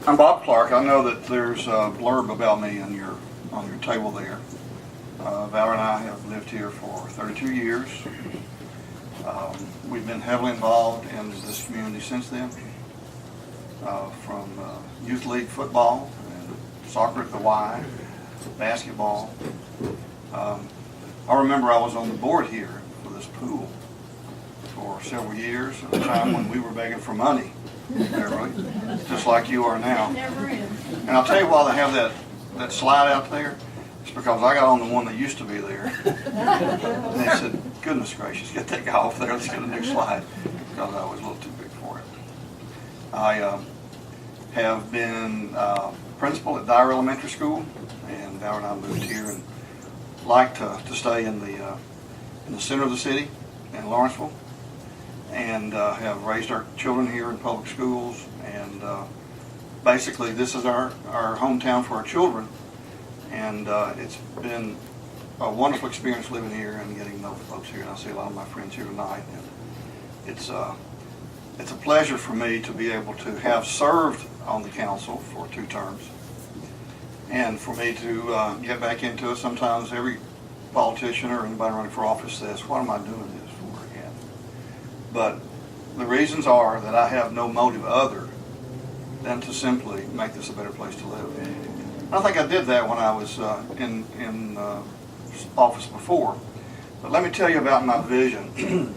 I'm Bob Clark. I know that there's a blurb about me on your table there. Valerie and I have lived here for 32 years. We've been heavily involved in this community since then, from youth league football and soccer at the Y, basketball. I remember I was on the board here for this pool for several years at a time when we were begging for money, literally, just like you are now. Never end. And I'll tell you why they have that slide out there. It's because I got on the one that used to be there. And they said, goodness gracious, get that guy off there, let's get a new slide, because I was a little too big for it. I have been principal at Dyer Elementary School, and Valerie and I moved here and like to stay in the center of the city in Lawrenceville, and have raised our children here in public schools, and basically this is our hometown for our children, and it's been a wonderful experience living here and getting to know the folks here, and I see a lot of my friends here tonight, and it's a pleasure for me to be able to have served on the council for 2 terms, and for me to get back into it. Sometimes every politician or anybody running for office says, what am I doing this for again? But the reasons are that I have no motive other than to simply make this a better place to live. I think I did that when I was in office before. But let me tell you about my vision.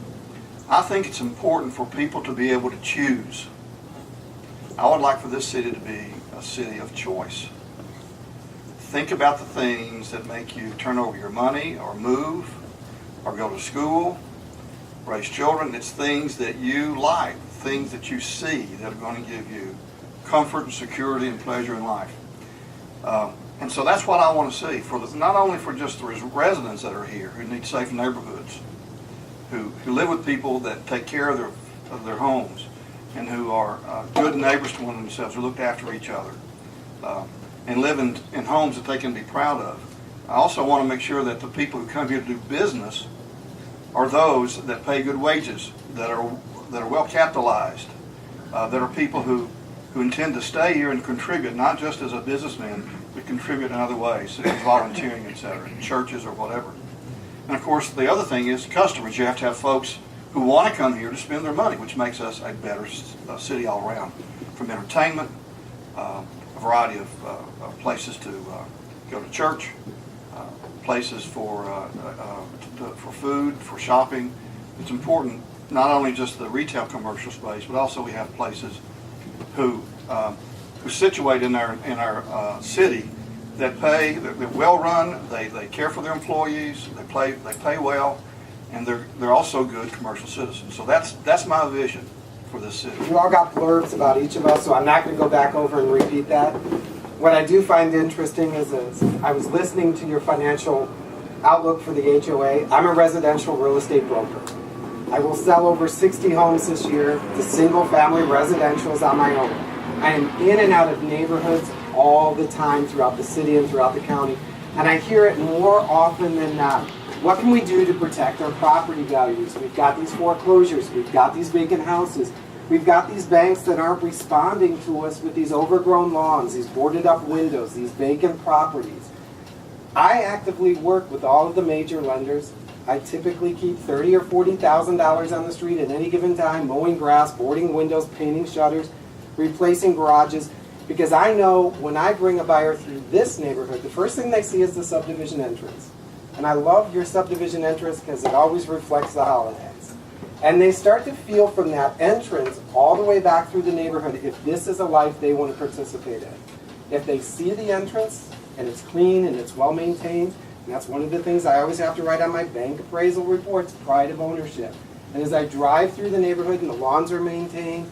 I think it's important for people to be able to choose. I would like for this city to be a city of choice. Think about the things that make you turn over your money or move or go to school, raise children. It's things that you like, things that you see that are going to give you comfort and security and pleasure in life. And so that's what I want to see, not only for just the residents that are here who need safe neighborhoods, who live with people that take care of their homes, and who are good neighbors to one of themselves, who look after each other, and live in homes that they can be proud of. I also want to make sure that the people who come here to do business are those that pay good wages, that are well capitalized, that are people who intend to stay here and contribute, not just as a businessman, but contribute in other ways, such as volunteering, etc., churches or whatever. And of course, the other thing is customers. You have to have folks who want to come here to spend their money, which makes us a better city all around. From entertainment, a variety of places to go to church, places for food, for shopping. It's important not only just the retail commercial space, but also we have places who situate in our city that pay, they're well run, they care for their employees, they pay well, and they're also good commercial citizens. So that's my vision for this city. You all got blurbs about each of us, so I'm not going to go back over and repeat that. What I do find interesting is I was listening to your financial outlook for the HOA. I'm a residential real estate broker. I will sell over 60 homes this year to single-family residentials on my own. I am in and out of neighborhoods all the time throughout the city and throughout the county, and I hear it more often than not. What can we do to protect our property values? We've got these foreclosures, we've got these vacant houses, we've got these banks that aren't responding to us with these overgrown lawns, these boarded up windows, these vacant properties. I actively work with all of the major lenders. I typically keep $30,000 or $40,000 on the street at any given time, mowing grass, boarding windows, painting shutters, replacing garages, because I know when I bring a buyer through this neighborhood, the first thing they see is the subdivision entrance. And I love your subdivision entrance because it always reflects the holidays. And they start to feel from that entrance all the way back through the neighborhood if this is a life they want to participate in. If they see the entrance and it's clean and it's well maintained, and that's one of the things I always have to write on my bank appraisal reports, pride of ownership. And as I drive through the neighborhood and the lawns are maintained,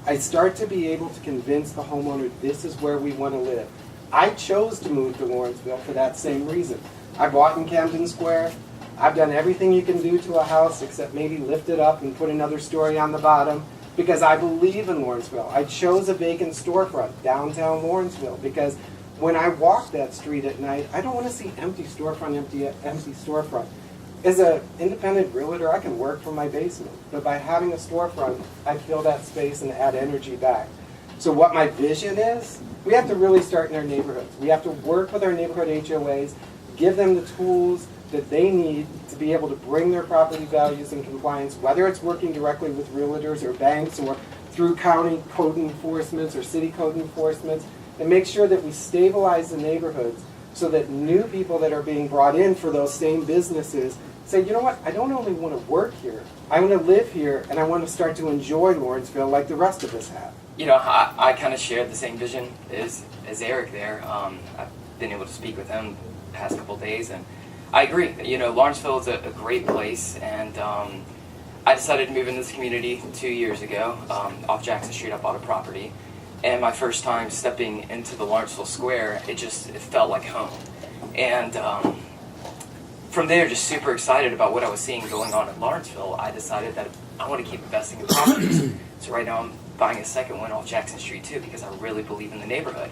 I start to be able to convince the homeowner this is where we want to live. I chose to move to Lawrenceville for that same reason. I bought in Camden Square. I've done everything you can do to a house except maybe lift it up and put another story on the bottom because I believe in Lawrenceville. I chose a vacant storefront, downtown Lawrenceville, because when I walk that street at night, I don't want to see empty storefront, empty storefront. As an independent realtor, I can work from my basement, but by having a storefront, I fill that space and add energy back. So what my vision is, we have to really start in our neighborhoods. We have to work with our neighborhood HOAs, give them the tools that they need to be able to bring their property values in compliance, whether it's working directly with realtors or banks or through county code enforcements or city code enforcements, and make sure that we stabilize the neighborhoods so that new people that are being brought in for those same businesses say, you know what, I don't only want to work here, I want to live here, and I want to start to enjoy Lawrenceville like the rest of us have. You know, I kind of share the same vision as Eric there. I've been able to speak with him the past couple of days, and I agree. You know, Lawrenceville is a great place, and I decided to move into this community 2 years ago. Off Jackson Street, I bought a property, and my first time stepping into the Lawrenceville Square, it felt like home. And from there, just super excited about what I was seeing going on in Lawrenceville, I decided that I want to keep investing in properties. So right now I'm buying a second one off Jackson Street too, because I really believe in the neighborhood.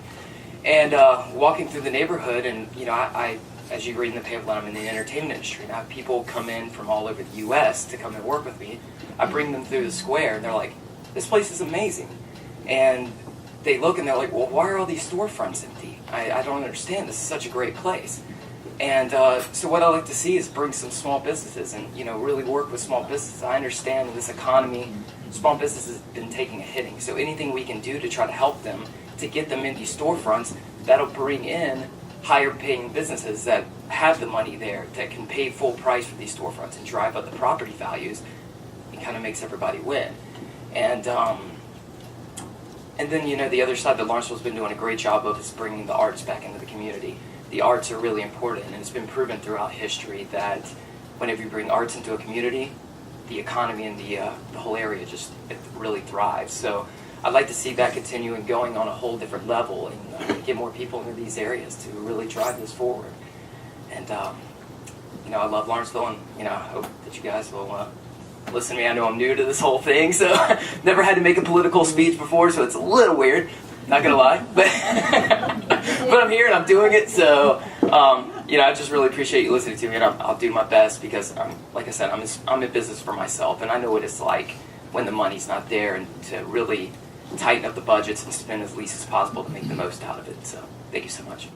And walking through the neighborhood, and you know, I as you read in the paper, I'm in the entertainment industry, and I have people come in from all over the U.S. to come and work with me. I bring them through the square, and they're like, this place is amazing. And they look and they're like, well, why are all these storefronts empty? I don't understand. This is such a great place. And so what I like to see is bring some small businesses and, you know, really work with small businesses. I understand in this economy, small businesses have been taking a hitting. So anything we can do to try to help them, to get them in these storefronts, that'll bring in higher paying businesses that have the money there, that can pay full price for these storefronts and drive up the property values. It kind of makes everybody win. And then, you know, the other side that Lawrenceville's been doing a great job of is bringing the arts back into the community. The arts are really important, and it's been proven throughout history that whenever you bring arts into a community, the economy and the whole area it really thrives. So I'd like to see that continue and going on a whole different level and get more people into these areas to really drive this forward. And, you know, I love Lawrenceville, and, you know, I hope that you guys will listen to me. I know I'm new to this whole thing, so never had to make a political speech before, so it's a little weird, not gonna lie, but I'm here and I'm doing it, so you know, I just really appreciate you listening to me, and I'll do my best, because like I said, I'm in business for myself, and I know what it's like when the money's not there, and to really tighten up the budgets and spend as least as possible to make the most out of it. So thank you so much.